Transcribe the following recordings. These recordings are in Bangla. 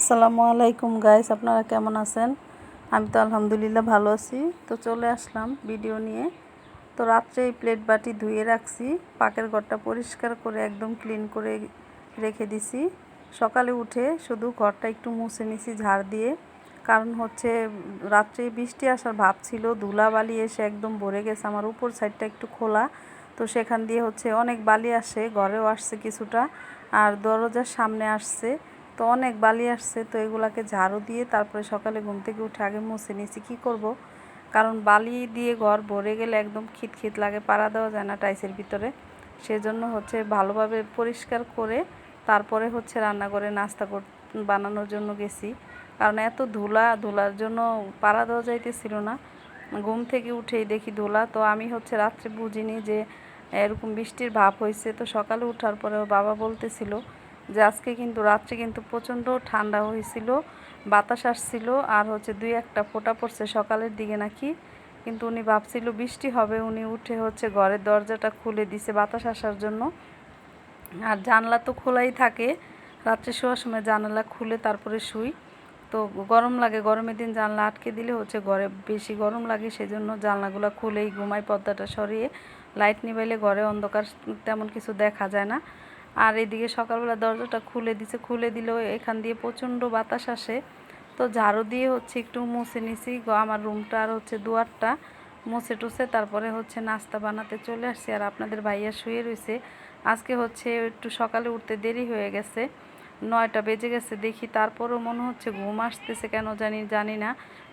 আসসালামু আলাইকুম গাইস, আপনারা কেমন আছেন? আমি তো আলহামদুলিল্লাহ ভালো আছি। তো চলে আসলাম ভিডিও নিয়ে। তো রাত্রে এই প্লেট বাটি ধুয়ে রাখছি, পাকের ঘরটা পরিষ্কার করে একদম ক্লিন করে রেখে দিছি। সকালে উঠে শুধু ঘরটা একটু মুছে নিছি ঝাড় দিয়ে, কারণ হচ্ছে রাত্রে বৃষ্টি আসার ভাব ছিল, ধুলাবালি এসে একদম ভরে গেছে। আমার উপর সাইডটা একটু খোলা, তো সেখান দিয়ে হচ্ছে অনেক বালি আসে, ঘরেও আসছে কিছুটা, আর দরজার সামনে আসছে, তো অনেক বালি আসছে। তো এগুলাকে ঝাড়ু দিয়ে তারপরে সকালে ঘুম থেকে উঠে আগে মুছে নিয়েছি। কী করব, কারণ বালি দিয়ে ঘর ভরে গেলে একদম খিটখিট লাগে, পাড়া দেওয়া যায় না টাইসের ভিতরে। সেজন্য হচ্ছে ভালোভাবে পরিষ্কার করে তারপরে হচ্ছে রান্নাঘরে নাস্তা বানানোর জন্য গেছি, কারণ এত ধুলার জন্য পাড়া দেওয়া যাইতেছিল না। ঘুম থেকে উঠেই দেখি ধুলা। তো আমি হচ্ছে রাত্রে বুঝিনি যে এরকম বৃষ্টির ভাব হয়েছে। তো সকালে ওঠার পরে বাবা বলতেছিল যে আজকে কিন্তু রাত্রে কিন্তু প্রচণ্ড ঠান্ডা হয়েছিল, বাতাস আসছিল, আর হচ্ছে দুই একটা ফোঁটা পড়ছে সকালের দিকে নাকি। কিন্তু উনি ভাবছিল বৃষ্টি হবে, উনি উঠে হচ্ছে ঘরের দরজাটা খুলে দিছে বাতাস আসার জন্য। আর জানলা তো খোলাই থাকে, রাত্রে শোয়ার সময় জানালা খুলে তারপরে শুই। তো গরম লাগে, গরমের দিন জানলা আটকে দিলে হচ্ছে ঘরে বেশি গরম লাগে, সেজন্য জানলাগুলো খুলেই ঘুমাই, পর্দাটা সরিয়ে। লাইট নিভাইলে ঘরে অন্ধকার তেমন কিছু দেখা যায় না। আর এদিকে সকালবেলা দরজাটা খুলে দিছে, খুলে দিলেও এখান দিয়ে প্রচণ্ড বাতাস আসে। তো ঝাড়ু দিয়ে হচ্ছে একটু মুছে নিছি আমার রুমটা আর হচ্ছে দুয়ারটা মুছে টুছে, তারপরে হচ্ছে নাস্তা বানাতে চলে আসছি। আর আপনাদের ভাইয়া শুয়ে রয়েছে। আজকে হচ্ছে একটু সকালে উঠতে দেরি হয়ে গেছে, 9টা বেজে গেছে দেখি, তারপরও মনে হচ্ছে ঘুম আসতেছে কেন জানি না।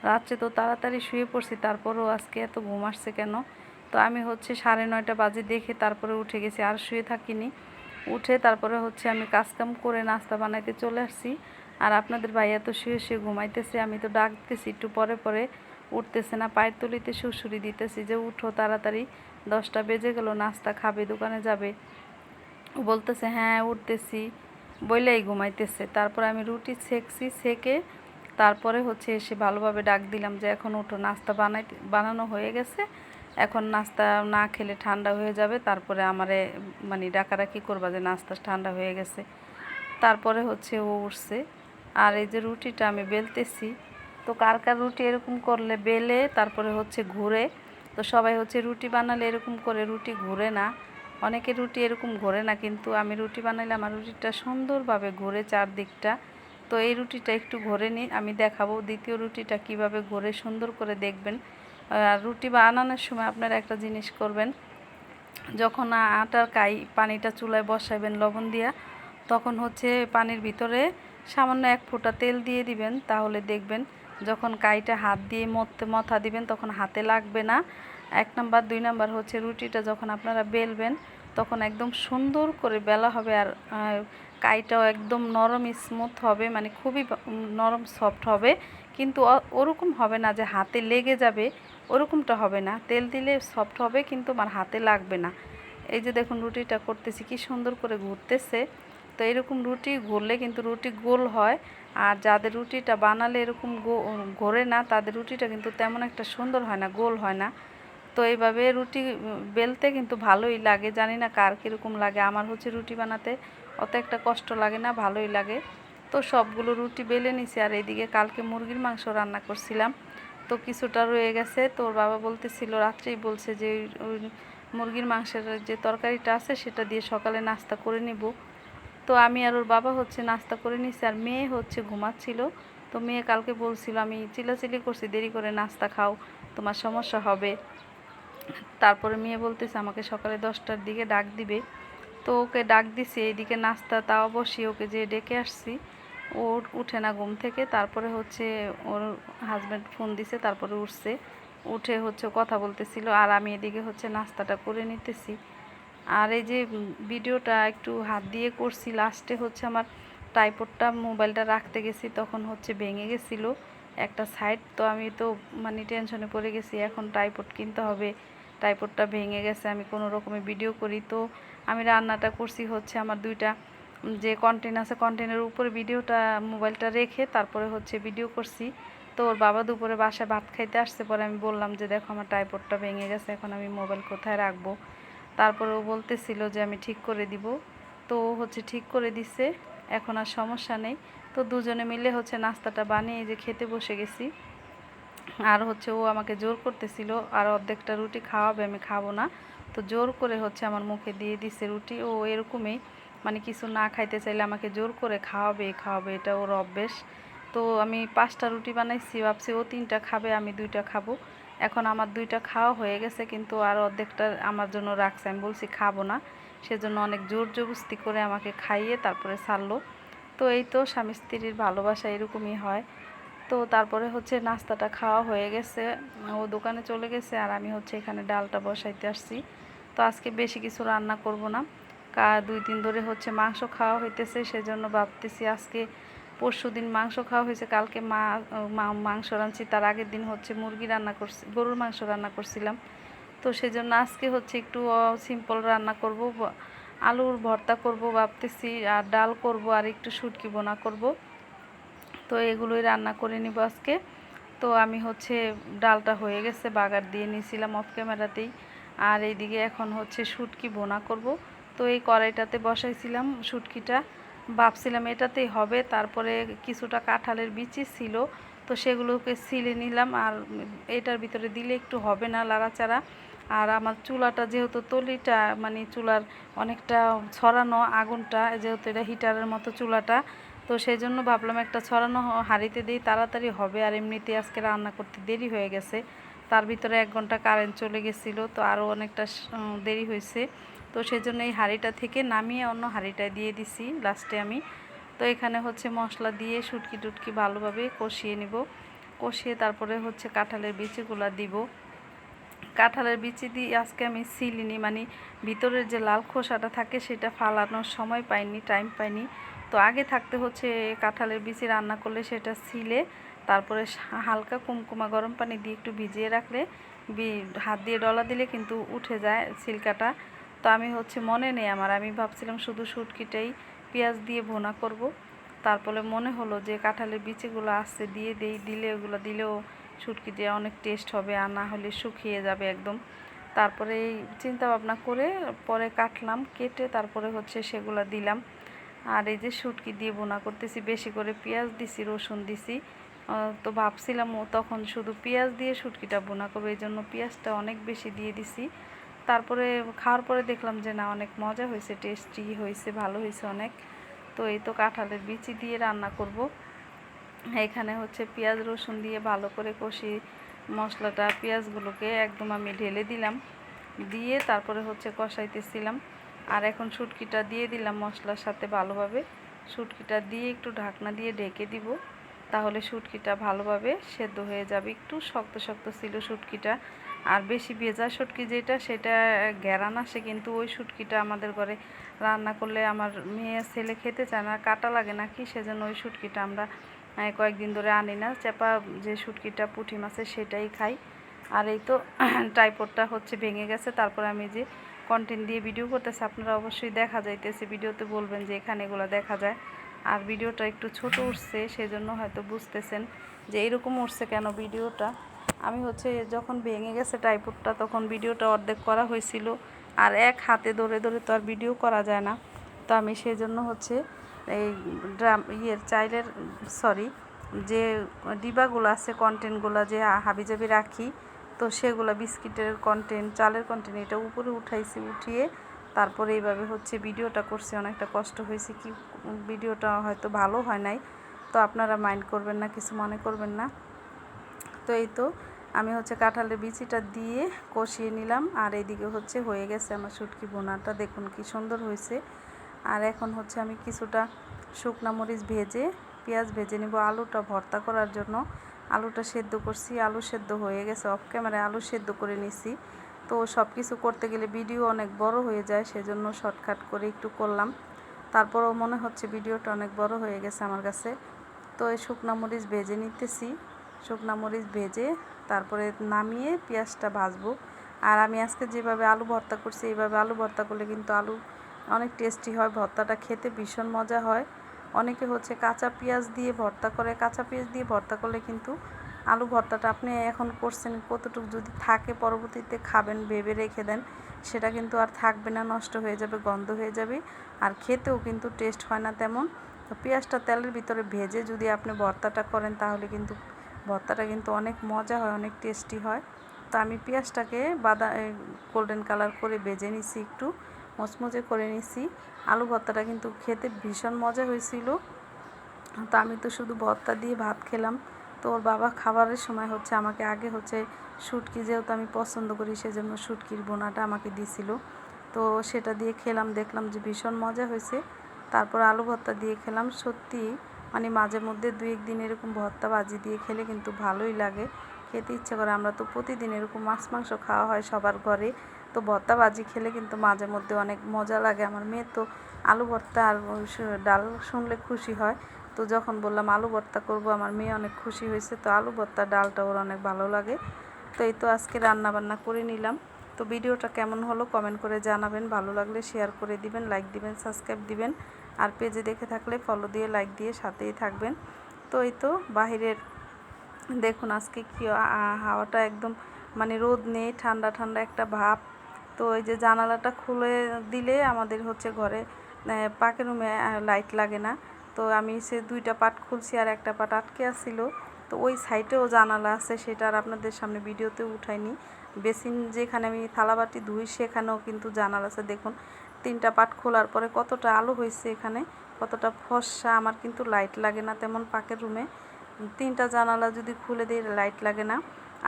রাত্রে তো তাড়াতাড়ি শুয়ে পড়ছি, তারপরও আজকে এত ঘুম আসছে কেন। তো আমি হচ্ছে 9:30 বাজে দেখে তারপরে উঠে গেছি, আর শুয়ে থাকিনি। উঠে তারপরে হচ্ছে আমি কাজকাম করে নাস্তা বানাইতে চলে আসছি। আর আপনাদের ভাইয়া তো শুয়ে শুয়ে ঘুমাইতেছে, আমি তো ডাকতেছি একটু পরে পরে, উঠতেছে না। পায়ের তলিতে সুড়সুড়ি দিতেছি যে উঠো তাড়াতাড়ি, 10টা বেজে গেল, নাস্তা খাবে, দোকানে যাবে। বলতেছে হ্যাঁ উঠতেছি বইলেই ঘুমাইতেছে। তারপর আমি রুটি সেকছি, সেকে তারপরে হচ্ছে এসে ভালোভাবে ডাক দিলাম যে এখন উঠো, নাস্তা বানানো হয়ে গেছে, এখন নাস্তা না খেলে ঠান্ডা হয়ে যাবে, তারপরে আমারে মানে ডাকাডাকি করবা যে নাস্তা ঠান্ডা হয়ে গেছে। তারপরে হচ্ছে ও উঠছে। আর এই যে রুটিটা আমি বেলতেছি, তো কার কার রুটি এরকম করলে বেলে তারপরে হচ্ছে ঘুরে। তো সবাই হচ্ছে রুটি বানালে এরকম করে, রুটি ঘুরে না, অনেকে রুটি এরকম ঘোরে না, কিন্তু আমি রুটি বানাইলে আমার রুটিটা সুন্দরভাবে ঘোরে চারদিকটা। তো এই রুটিটা একটু ঘোরে নিই, আমি দেখাবো দ্বিতীয় রুটিটা কিভাবে ঘোরে, সুন্দর করে দেখবেন। আর রুটি বানানোর সময় আপনারা একটা জিনিস করবেন, যখন আটার পানিটা চুলায় বসাবেন লবণ দিয়া, তখন হচ্ছে পানির ভিতরে সামান্য 1 ফোঁটা তেল দিয়ে দিবেন, তাহলে দেখবেন যখন কাইটা হাত দিয়ে মথা দিবেন তখন হাতে লাগবে না। 1 নাম্বার। 2 নাম্বার হচ্ছে রুটিটা যখন আপনারা বেলবেন তখন একদম সুন্দর করে বেলা হবে, আর কাইটাও একদম নরম স্মুথ হবে, মানে খুবই নরম সফট হবে। কিন্তু ওরকম হবে না যে হাতে লেগে যাবে, ওরকমটা হবে না। তেল দিলে সফট হবে কিন্তু আমার হাতে লাগবে না। এই যে দেখুন রুটিটা করতেছি কি সুন্দর করে ঘুরতেছে। তো এরকম রুটি ঘুরলে কিন্তু রুটি গোল হয়, আর যাদের রুটিটা বানালে এরকম ঘোরে না তাদের রুটিটা কিন্তু তেমন একটা সুন্দর হয় না, গোল হয় না। তো এইভাবে রুটি বেলতে কিন্তু ভালোই লাগে, জানি না কার কীরকম লাগে। আমার হচ্ছে রুটি বানাতে অত একটা কষ্ট লাগে না, ভালোই লাগে। তো সবগুলো রুটি বেলে নিছি। আর এইদিকে কালকে মুরগির মাংস রান্না করছিলাম, তো কিছুটা রয়ে গেছে। তোর বাবা বলতেছিল, রাত্রেই বলছে যে ওই মুরগির মাংসের যে তরকারিটা আছে সেটা দিয়ে সকালে নাস্তা করে নিব। তো আমি আর ওর বাবা হচ্ছে নাস্তা করে নিছি, আর মেয়ে হচ্ছে ঘুমাচ্ছিল। তো মেয়ে কালকে বলছিল, আমি চিল্লাচিল্লি করছি দেরি করে নাস্তা খাও, তোমার সমস্যা হবে। তারপরে মেয়ে বলতেছে আমাকে সকালে 10টার দিকে ডাক দিবে। তো ওকে ডাক দিছি, এইদিকে নাস্তা তাও বসিয়ে ওকে যে ডেকে আসছি, ও উঠে না ঘুম থেকে। তারপরে হচ্ছে ওর হাজব্যান্ড ফোন দিছে, তারপরে উঠছে, উঠে হচ্ছে কথা বলতেছিল, আর আমি এদিকে হচ্ছে নাস্তাটা করে নিতেছি। আর এই যে ভিডিওটা একটু হাত দিয়ে করছি, লাস্টে হচ্ছে আমার ট্রাইপডটা মোবাইলটা রাখতে গেছি, তখন হচ্ছে ভেঙে গেছিলো একটা সাইড। তো আমি তো মানে টেনশনে পড়ে গেছি, এখন ট্রাইপড কিনতে হবে, ট্রাইপডটা ভেঙে গেছে, আমি কোনো রকমের ভিডিও করি। তো আমি রান্নাটা করছি হচ্ছে আমার 2টা যে কন্টেন্ট আছে, কন্টেন্টের উপরে ভিডিওটা মোবাইলটা রেখে তারপরে হচ্ছে ভিডিও করছি। তো ওর বাবা দুপুরে বাসায় ভাত খাইতে আসছে, পরে আমি বললাম যে দেখো আমার ট্রাইপডটা ভেঙে গেছে, এখন আমি মোবাইল কোথায় রাখবো। তারপরে ও বলতেছিল যে আমি ঠিক করে দিব। তো ও হচ্ছে ঠিক করে দিছে, এখন আর সমস্যা নেই। তো দুজনে মিলে হচ্ছে নাস্তাটা বানিয়ে যে খেতে বসে গেছি। আর হচ্ছে ও আমাকে জোর করতেছিল আর অর্ধেকটা রুটি খাওয়াবে, আমি খাবো না। তো জোর করে হচ্ছে আমার মুখে দিয়ে দিছে রুটি। ও এরকমই, মানে কিছু না খাইতে চাইলে আমাকে জোর করে খাওয়াবে খাওয়াবে, এটা ওর অভ্যেস। তো আমি 5টা রুটি বানাইছি, ভাবছি ও 3টা খাবে, আমি 2টা খাবো। এখন আমার 2টা খাওয়া হয়ে গেছে, কিন্তু আর অর্ধেকটা আমার জন্য রাখছে। আমি বলছি খাবো না, সেজন্য অনেক জোর জবরদস্তি করে আমাকে খাইয়ে তারপরে ছাড়লো। তো এই তো স্বামী স্ত্রীর ভালোবাসা এরকমই হয়। তো তারপরে হচ্ছে নাস্তাটা খাওয়া হয়ে গেছে, ও দোকানে চলে গেছে আর আমি হচ্ছে এখানে ডালটা বসাইতে আসছি। তো আজকে বেশি কিছু রান্না করব না, 2 দিন ধরে হচ্ছে মাংস খাওয়া হইতেছে, সেজন্য ভাবতেছি আজকে পরশুদিন মাংস খাওয়া হয়েছে, কালকে মাংস রাঁধছি, তার আগের দিন হচ্ছে মুরগি রান্না করছি, গরুর মাংস রান্না করছিলাম। তো সেজন্য আজকে হচ্ছে একটু সিম্পল রান্না করব, আলুর ভর্তা করব ভাবতেছি, আর ডাল করব, আর একটু শুটকি বোনা করব। তো এগুলোই রান্না করে নিব আজকে। তো আমি হচ্ছে ডালটা হয়ে গেছে, বাগার দিয়ে নিয়েছিলাম অফ ক্যামেরাতেই। আর এইদিকে এখন হচ্ছে শুটকি বোনা করব। তো এই কড়াইটাতে বসাইছিলাম শুটকিটা, ভাবছিলাম এটাতেই হবে। তারপরে কিছুটা কাঁঠালের বিচি ছিল, তো সেগুলোকে ছিলে নিলাম। আর এটার ভিতরে দিলে একটু হবে না লাড়াচাড়া। আর আমার চুলাটা যেহেতু তলিটা, মানে চুলার অনেকটা ছড়ানো আগুনটা, যেহেতু এটা হিটারের মতো চুলাটা, তো সেই জন্য ভাবলাম একটা ছড়ানো হাঁড়িতে দিই, তাড়াতাড়ি হবে। আর এমনিতে আজকে রান্না করতে দেরি হয়ে গেছে, তার ভিতরে 1 ঘন্টা কারেন্ট চলে গেছিলো, তো আরও অনেকটা দেরি হয়েছে। তো সেই জন্য এই হাঁড়িটা থেকে নামিয়ে অন্য হাঁড়িটায় দিয়ে দিছি লাস্টে আমি। তো এখানে হচ্ছে মশলা দিয়ে শুটকি টুটকি ভালোভাবে কষিয়ে নিব, কষিয়ে তারপরে হচ্ছে কাঁঠালের বিচিগুলো দিব। কাঁঠালের বিচি দিয়ে আজকে আমি ছিলিনি, মানে ভিতরের যে লাল খোসাটা থাকে সেটা ফালানোর সময় পাইনি, টাইম পাইনি। তো আগে থাকতে হচ্ছে কাঁঠালের বিচি রান্না করলে সেটা ছিলে তারপরে হালকা কুমকুমা গরম পানি দিয়ে একটু ভিজিয়ে রাখলে হাত দিয়ে ডলা দিলে কিন্তু উঠে যায় ছিলকাটা। তো আমি হচ্ছে মনে নেই আমার, আমি ভাবছিলাম শুধু শুটকিটাই পেঁয়াজ দিয়ে ভুনা করব। তারপরে মনে হলো যে কাঁঠালের বিচিগুলো আসছে দিয়ে দিলে ওগুলো দিলেও শুটকি দিয়ে অনেক টেস্ট হবে, আর না হলে শুকিয়ে যাবে একদম। তারপরে এই চিন্তা ভাবনা করে পরে কাটলাম, কেটে তারপরে হচ্ছে সেগুলো দিলাম। আর এই যে শুটকি দিয়ে বোনা করতেছি, বেশি করে পেঁয়াজ দিছি, রসুন দিছি। তো ভাবছিলাম ও তখন শুধু পেঁয়াজ দিয়ে শুটকিটা বোনা করবো, এই জন্য পেঁয়াজটা অনেক বেশি দিয়ে দিছি। তারপরে খাওয়ার পরে দেখলাম যে না, অনেক মজা হয়েছে, টেস্টি হয়েছে, ভালো হয়েছে অনেক। তো এই তো কাঁঠালের বিচি দিয়ে রান্না করব। এখানে হচ্ছে পেঁয়াজ রসুন দিয়ে ভালো করে কষি মশলাটা, পেঁয়াজগুলোকে একদম আমি ঢেলে দিলাম, দিয়ে তারপরে হচ্ছে কষাইতেছিলাম। আর এখন শুটকিটা দিয়ে দিলাম মশলার সাথে ভালোভাবে, শুটকিটা দিয়ে একটু ঢাকনা দিয়ে ঢেকে দিব, তাহলে শুটকিটা ভালোভাবে সেদ্ধ হয়ে যাবে। একটু শক্ত শক্ত ছিল শুটকিটা, আর বেশি ভেজা শুটকি যেটা সেটা ঘেরান আসে, কিন্তু ওই শুটকিটা আমাদের ঘরে রান্না করলে আমার মেয়ে ছেলে খেতে চায় না, কাটা লাগে নাকি, সেজন্য ওই শুটকিটা আমরা কয়েকদিন ধরে আনি না। চাপা যে শুটকিটা পুঁটি মাছের সেটাই খাই। আর এই তো ট্রাইপডটা হচ্ছে ভেঙে গেছে, তারপরে আমি যে কন্টেন্ট দিয়ে ভিডিও করতেছি, আপনারা অবশ্যই দেখা যাইতেছে ভিডিওতে, বলবেন যে এখানে এগুলো দেখা যায়। আর ভিডিওটা একটু ছোট উঠছে, সেজন্য হয়তো বুঝতেছেন যে এরকম উঠছে কেন ভিডিওটা। আমি হচ্ছে যখন ভেঙে গেছে ট্রাইপডটা, তখন ভিডিওটা অর্ধেক করা হয়েছিল, আর এক হাতে ধরে ধরে তো আর ভিডিও করা যায় না। তো আমি সেই জন্য হচ্ছে এই চাইলের যে ডিবাগুলো আছে, কন্টেন্টগুলো যে হাবিজাবি রাখি, তো সেগুলো বিস্কিটের কন্টেন্ট, চালের কন্টেন্ট, এটা উপরে উঠাইছি, উঠিয়ে তারপরে এইভাবে হচ্ছে ভিডিওটা করছি। অনেকটা কষ্ট হয়েছে, কি ভিডিওটা হয়তো ভালো হয় নাই, তো আপনারা মাইন্ড করবেন না, কিছু মনে করবেন না। তো এই তো আমি হচ্ছে কাঁঠালের বিচিটা দিয়ে কষিয়ে নিলাম, আর এইদিকে হচ্ছে হয়ে গেছে আমার শুটকি বোনাটা, দেখুন কি সুন্দর হয়েছে। আর এখন হচ্ছে আমি কিছুটা শুকনা মরিচ ভেজে পেঁয়াজ ভেজে নিব আলুটা ভর্তা করার জন্য। আলুটা সেদ্ধ করছি, আলু সেদ্ধ হয়ে গেছে, অফ ক্যামেরায় আলু সেদ্ধ করে নিছি। তো সব কিছু করতে গেলে ভিডিও অনেক বড় হয়ে যায়, সেজন্য শর্টকাট করে একটু করলাম। তারপরেও মনে হচ্ছে ভিডিওটা অনেক বড় হয়ে গেছে আমার কাছে। তো এই শুকনা মরিচ ভেজে নিতেছি, শুকনা মরিচ ভেজে তারপরে নামিয়ে পেঁয়াজটা ভাজবো। আর আমি আজকে যেভাবে আলু ভর্তা করছি, এইভাবে আলু ভর্তা করলে কিন্তু আলু অনেক টেস্টি হয়, ভর্তাটা খেতে ভীষণ মজা হয়। অনেকে হচ্ছে কাঁচা পেঁয়াজ দিয়ে ভর্তা করে, কাঁচা পেঁয়াজ দিয়ে ভর্তা করলে কিন্তু আলু ভর্তাটা আপনি এখন করছেন, কতটুকু যদি থাকে পরবর্তীতে খাবেন ভেবে রেখে দেন, সেটা কিন্তু আর থাকবে না, নষ্ট হয়ে যাবে, গন্ধ হয়ে যাবে, আর খেতেও কিন্তু টেস্ট হয় না তেমন। তো পেঁয়াজটা তেলের ভিতরে ভেজে যদি আপনি ভর্তাটা করেন তাহলে কিন্তু ভর্তাটা কিন্তু অনেক মজা হয়, অনেক টেস্টি হয়। তো আমি পেঁয়াজটাকে গোল্ডেন কালার করে ভেজে নিছি, একটু মচমচে করে নিছি। আলু ভর্তাটা কিন্তু খেতে ভীষণ মজা হয়েছিল। তো আমি তো শুধু ভর্তা দিয়ে ভাত খেলাম। তো ওর বাবা খাবারের সময় হচ্ছে আমাকে আগে হচ্ছে শুটকি, যেহেতু আমি পছন্দ করি সেজন্য শুটকির বোনাটা আমাকে দিছিল। তো সেটা দিয়ে খেলাম, দেখলাম যে ভীষণ মজা হয়েছে। তারপর আলু ভর্তা দিয়ে খেলাম। সত্যি মানে মাঝে মধ্যে 2-1 দিন এরকম ভর্তা ভাজি দিয়ে খেলে কিন্তু ভালোই লাগে, খেতে ইচ্ছে করে। আমরা তো প্রতিদিন এরকম মাছ মাংস খাওয়া হয় সবার ঘরে, তো ভর্তা ভাজি খেলে কিন্তু মাঝে মধ্যে অনেক মজা লাগে। আমার মেয়ে তো আলু ভর্তা আর ডাল শুনলে খুশি হয়। তো যখন বললাম আলু ভর্তা করব, আমার মেয়ে অনেক খুশি হয়েছে। তো আলু ভর্তা ডালটা ওর অনেক ভালো লাগে। তো এই তো আজকে রান্না বান্না করে নিলাম। তো ভিডিওটা কেমন হলো কমেন্ট করে জানাবেন, ভালো লাগলে শেয়ার করে দিবেন, লাইক দিবেন, সাবস্ক্রাইব দিবেন, আর পেজে দেখে থাকলে ফলো দিয়ে লাইক দিয়ে সাথেই থাকবেন। তো এই তো বাহিরের দেখুন আজকে কি হাওয়াটা একদম মানে রোদ নেই, ঠান্ডা ঠান্ডা একটা ভাব। তো এই যে জানালাটা খুলে দিলে আমাদের হচ্ছে ঘরে পাকের রুমে লাইট লাগে না। তো আমি সে 2টা পাট খুলছি আর একটা পাট আটকে আসছিল। তো ওই সাইডেও জানালা আছে, সেটা আর আপনাদের সামনে ভিডিওতে উঠাইনি। বেসিন যেখানে আমি থালাবাটি ধুই সেখানেও কিন্তু জানালা আছে। দেখুন 3টা পাট খোলার পরে কতটা আলো হয়েছে এখানে, কতটা ফর্সা। আমার কিন্তু লাইট লাগে না তেমন পাকের রুমে, 3টা জানালা যদি খুলে দিই লাইট লাগে না।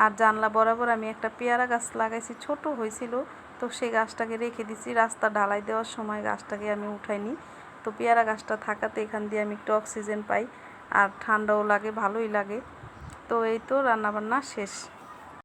আর জানলা বরাবর আমি একটা পেয়ারা গাছ লাগাইছি, ছোট হয়েছিল। তো সেই গাছটাকে রেখে দিছি, রাস্তা ঢালাই দেওয়ার সময় গাছটাকে আমি উঠাইনি। তো পেয়ারা গাছটা থাকাতে এখান দিয়ে আমি একটু অক্সিজেন পাই, আর ঠান্ডাও লাগে, ভালোই লাগে। তো এই তো রান্নাবান্না শেষ।